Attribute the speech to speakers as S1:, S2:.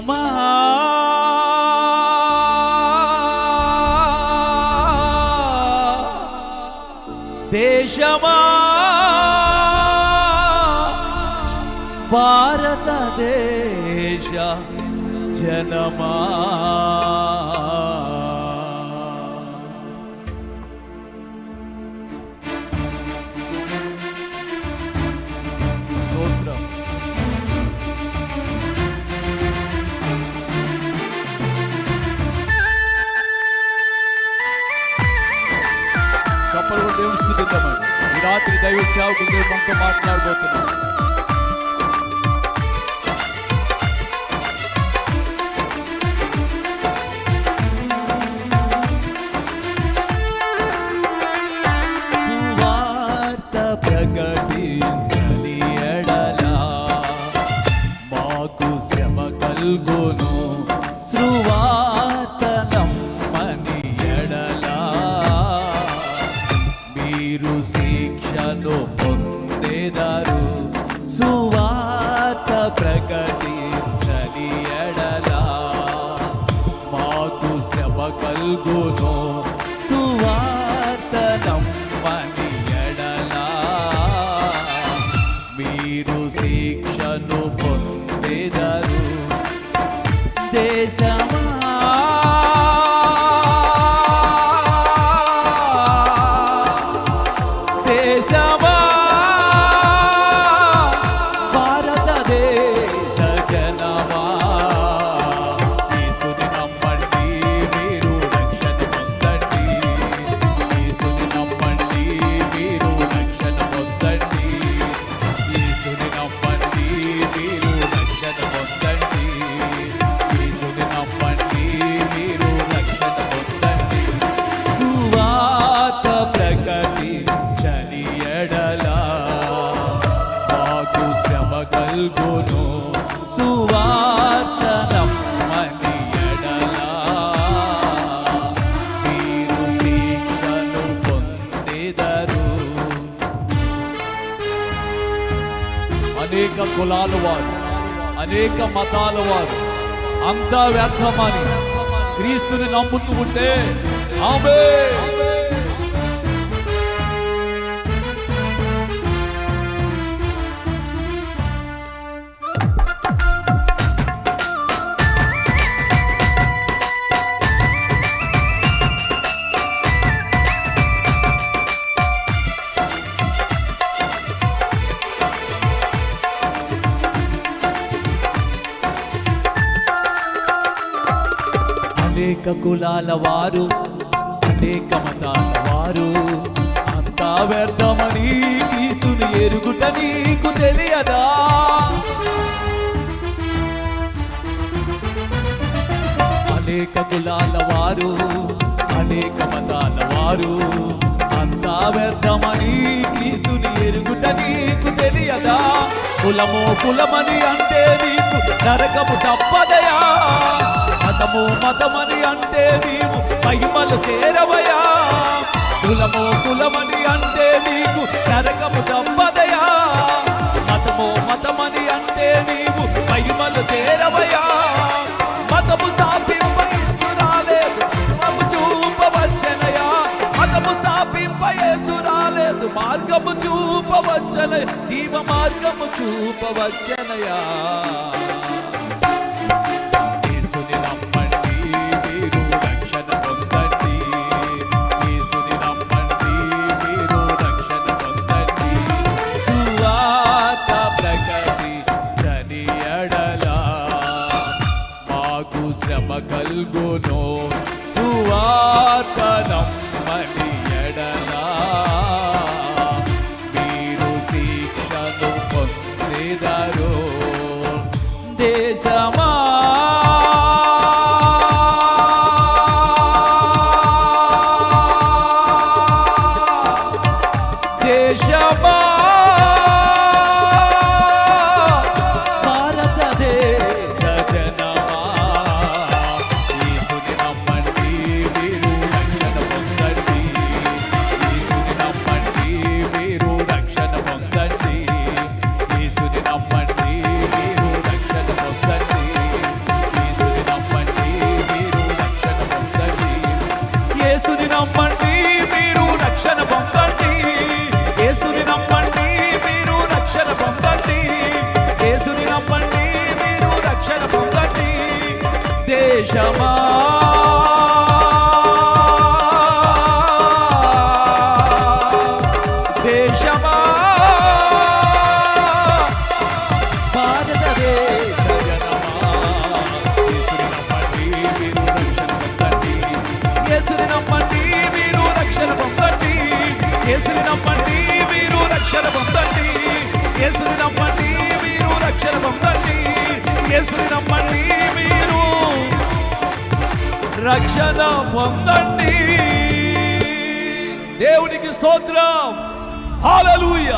S1: దేశమా దేశమా భారతదేశ జనమా దేవుని స్తుతిద్దామండి. ఈ రాత్రి దైవ సేవకులు దేవుడు మనతో మాట్లాడబోతున్నారు. సువార్త ప్రకటించని ఎడల మాకు శ్రమ కల్గును, సువార్త నమ్మని ఎడల మీరు శిక్షను పొందేదారు. సువార్త ప్రకటించని ఎడల మాకు శ్రమ కల్గును, సువార్త నమ్మని ఎడల మీరు శిక్షను పొందేదారు. దేశమా దేశమా భారతదేశ జనమా యేసుని నమ్మండి, మీరు రక్షణ పొందండి. యేసుని నమ్మండి, మీరు రక్షణ పొందండి. యేసుని నమ్మండి, మీరు రక్షణ పొందండి. యేసుని నమ్మండి, మీరు రక్షణ పొందండి. సువార్త ప్రకటించని ఎడల మాకు శ్రమ కల్గును, సువార్త నమ్మని ఎడల మీరు శిక్షను పొందేదరు. అనేక కులాల వారు, అనేక మతాల వారు అంతా వ్యర్థమని క్రీస్తుని నమ్ముతూ ఉంటే ఆమేన్. అనేక కులాల వారు, అనేక మతాల వారు అంతా వ్యర్థమని క్రీస్తుని ఎరుగుట నీకు తెలియదా? అనేక కులాల వారు, అనేక మతాల వారు అంతా వ్యర్థమని క్రీస్తుని ఎరుగుట నీకు తెలియదా? కులము కులమని అంటే నీకు నరకము తప్పదయా. మతము మతమని అంటే నీవు మహిమలు చేరవయా. కులము కులమని అంటే నీకు నరకము తప్పదయా. మతము మతమని అంటే నీవు మహిమలు చేరవయా. మతము స్థాపింప యేసు రాలేదు, మార్గము చూపవచ్చనయా. మతము స్థాపింప యేసు రాలేదు, మార్గము చూపవచ్చనయ, జీవ మార్గము చూపవచ్చనయా. శ్రమ కల్గును, సువార్త నమ్మని ఎడల మీరు శిక్షను పొందేదరు. దేశమా దేశమా భారతదేశ జనమా యేసుని నమ్మండి, మీరు రక్షణ పొందండి. యేసుని దేశమా దేశమా భారతదేశ జనమా యేసుని నమ్మండి మీరు రక్షణ పొందండి యేసుని నమ్మండి మీరు రక్షణ పొందండి యేసుని నమ్మండి మీరు రక్షణ పొందండి యేసుని నమ్మండి మీరు రక్షణ పొందండి దేవునికి స్తోత్రం హల్లెలూయా.